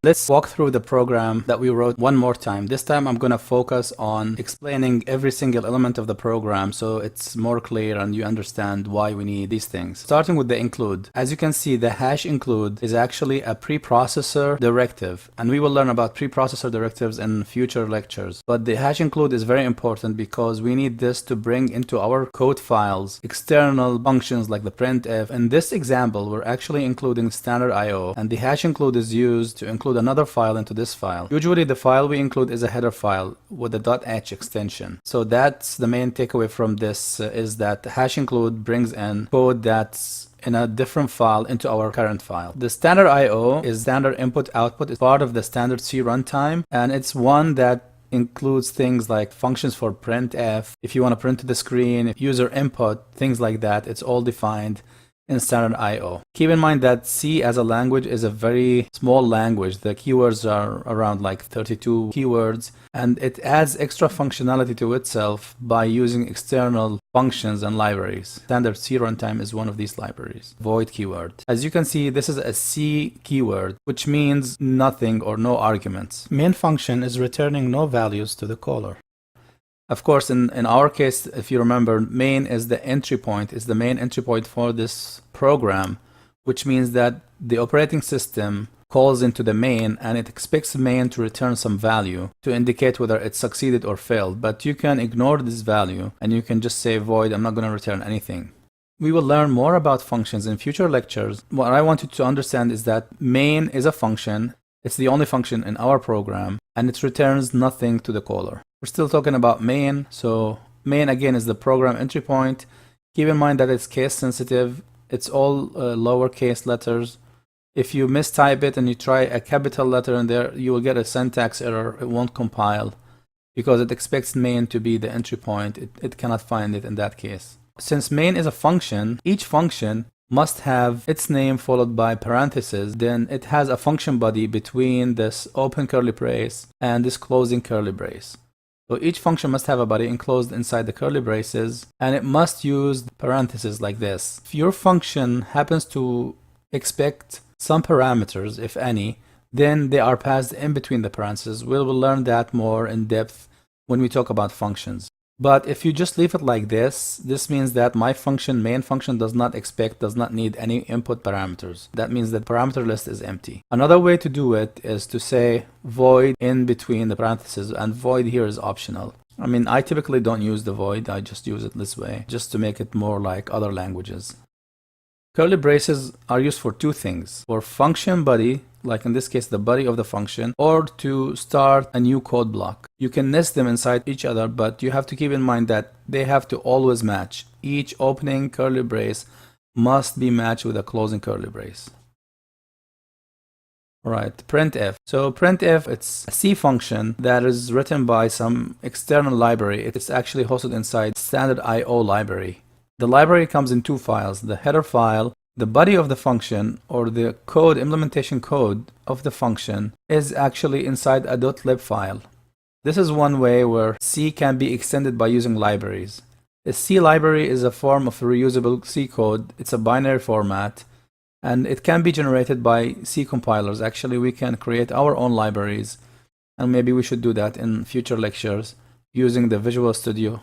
Let's walk through the program that we wrote one more time. This time I'm going to focus on explaining every single element of the program so it's more clear and you understand why we need these things. Starting with the include. As you can see, the hash include is actually a preprocessor directive, and we will learn about preprocessor directives in future lectures. But the hash include is very important because we need this to bring into our code files external functions like the printf. In this example, we're actually including standard IO, and the hash include is used to include another file into this file. Usually the file we include is a header file with a .h extension. So that's the main takeaway from this, is that the hash include brings in code that's in a different file into our current file. The standard IO is standard input output. It's part of the standard C runtime, and it's one that includes things like functions for printf, if you want to print to the screen, user input, things like that. It's all defined in standard IO. Keep in mind that C as a language is a very small language. The keywords are around like 32 keywords, and it adds extra functionality to itself by using external functions and libraries. Standard C runtime is one of these libraries. Void keyword. As you can see, this is a C keyword, which means nothing or no arguments. Main function is returning no values to the caller. Of course, in our case, if you remember, main is the entry point, is the main entry point for this program, which means that the operating system calls into the main and it expects main to return some value to indicate whether it succeeded or failed. But you can ignore this value and you can just say void, I'm not going to return anything. We will learn more about functions in future lectures. What I want you to understand is that main is a function. It's the only function in our program, and it returns nothing to the caller. We're still talking about main, so main again is the program entry point. Keep in mind that it's case sensitive. It's all lowercase letters. If you mistype it and you try a capital letter in there, you will get a syntax error. It won't compile because it expects main to be the entry point. It cannot find it in that case. Since main is a function, each function must have its name followed by parentheses. Then it has a function body between this open curly brace and this closing curly brace. So each function must have a body enclosed inside the curly braces, and it must use parentheses like this. If your function happens to expect some parameters, if any, then they are passed in between the parentheses. We will learn that more in depth when we talk about functions. But if you just leave it like this means that my function, main function, does not need any input parameters. That means that parameter list is empty. Another way to do it is to say void in between the parentheses, and void here is optional. I mean, I typically don't use the void, I just use it this way, just to make it more like other languages. Curly braces are used for two things: for function body, like in this case the body of the function, or to start a new code block. You can nest them inside each other, but you have to keep in mind that they have to always match. Each opening curly brace must be matched with a closing curly brace. Alright, printf. So printf, it's a C function that is written by some external library. It's actually hosted inside standard IO library. The library comes in two files: the header file. The body of the function, or the code, implementation code of the function, is actually inside a .lib file. This is one way where C can be extended by using libraries. A C library is a form of reusable C code. It's a binary format, and it can be generated by C compilers. Actually, we can create our own libraries, and maybe we should do that in future lectures using the Visual Studio.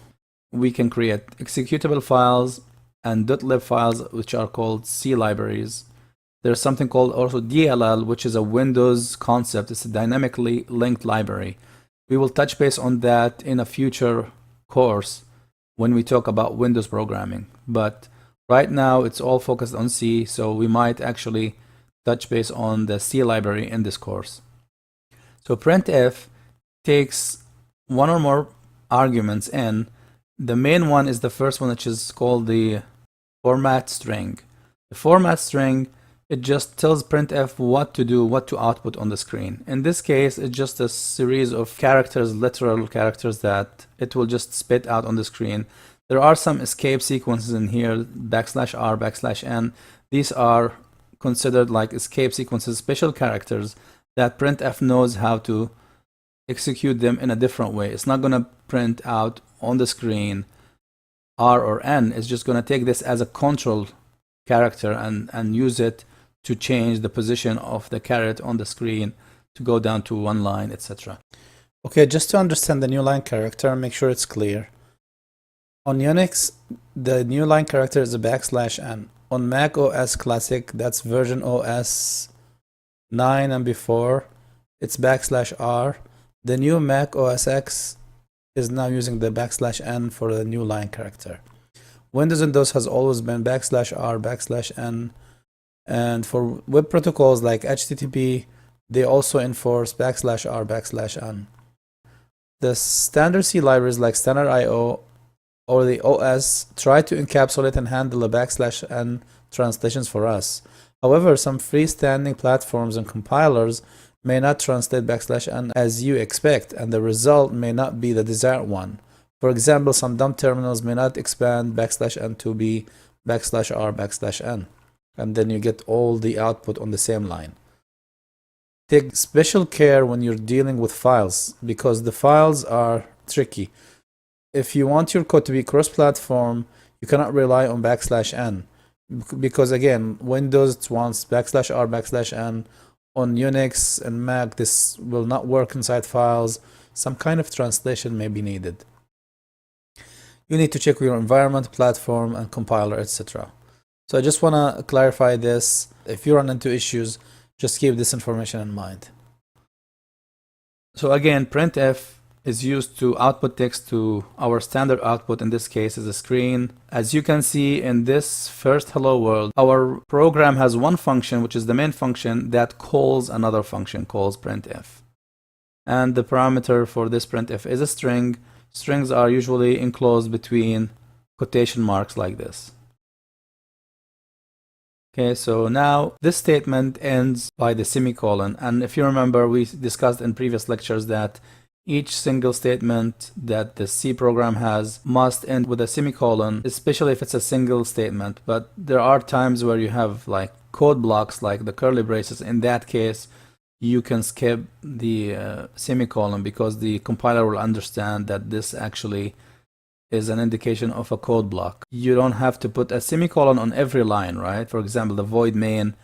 We can create executable files and .lib files, which are called C libraries. There's something called also DLL, which is a Windows concept. It's a dynamically linked library. We will touch base on that in a future course when we talk about Windows programming. But right now it's all focused on C, so we might actually touch base on the C library in this course. So printf takes one or more arguments in. The main one is the first one, which is called the format string. The format string, it just tells printf what to do, what to output on the screen. In this case, it's just a series of characters, literal characters, that it will just spit out on the screen. There are some escape sequences in here, \r, \n. These are considered like escape sequences, special characters that printf knows how to execute them in a different way. It's not going to print out on the screen R or N. It's just going to take this as a control character and use it to change the position of the caret on the screen to go down to one line, etc. Okay, just to understand the Newline character and make sure it's clear. On Unix, the Newline character is a \n. On Mac OS Classic, that's version OS 9 and before, it's \r. The new Mac OS X is now using the \n for the Newline character. Windows has always been \r, \n. And for web protocols like HTTP, they also enforce \r, \n. The standard C libraries like standard IO or the OS try to encapsulate and handle the \n translations for us. However, some freestanding platforms and compilers may not translate \n as you expect, and the result may not be the desired one. For example, some dumb terminals may not expand \n to be \r, \n, and then you get all the output on the same line. Take special care when you're dealing with files, because the files are tricky. If you want your code to be cross-platform, you cannot rely on \n, because again, Windows wants \r, \n. On Unix and Mac, this will not work inside files. Some kind of translation may be needed. You need to check your environment, platform, and compiler, etc. So I just want to clarify this. If you run into issues, just keep this information in mind. So again, printf is used to output text to our standard output. In this case is a screen. As you can see in this first hello world, our program has one function, which is the main function, that calls another function, calls printf. And the parameter for this printf is a string. Strings are usually enclosed between quotation marks like this. Okay, so now this statement ends by the semicolon. And if you remember, we discussed in previous lectures that each single statement that the C program has must end with a semicolon, especially if it's a single statement. But there are times where you have like code blocks like the curly braces. In that case, you can skip the semicolon because the compiler will understand that this actually is an indication of a code block. You don't have to put a semicolon on every line, right? For example, the void main,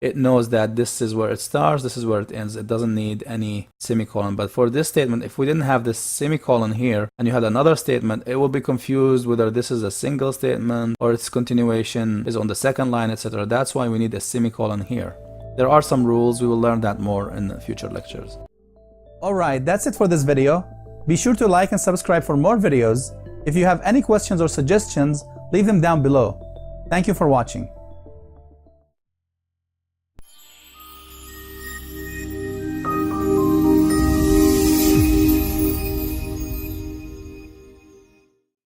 it knows that this is where it starts, this is where it ends. It doesn't need any semicolon. But for this statement, if we didn't have this semicolon here and you had another statement, it will be confused whether this is a single statement or its continuation is on the second line, etc. That's why we need a semicolon here. There are some rules. We will learn that more in future lectures. Alright, that's it for this video. Be sure to like and subscribe for more videos. If you have any questions or suggestions, leave them down below. Thank you for watching.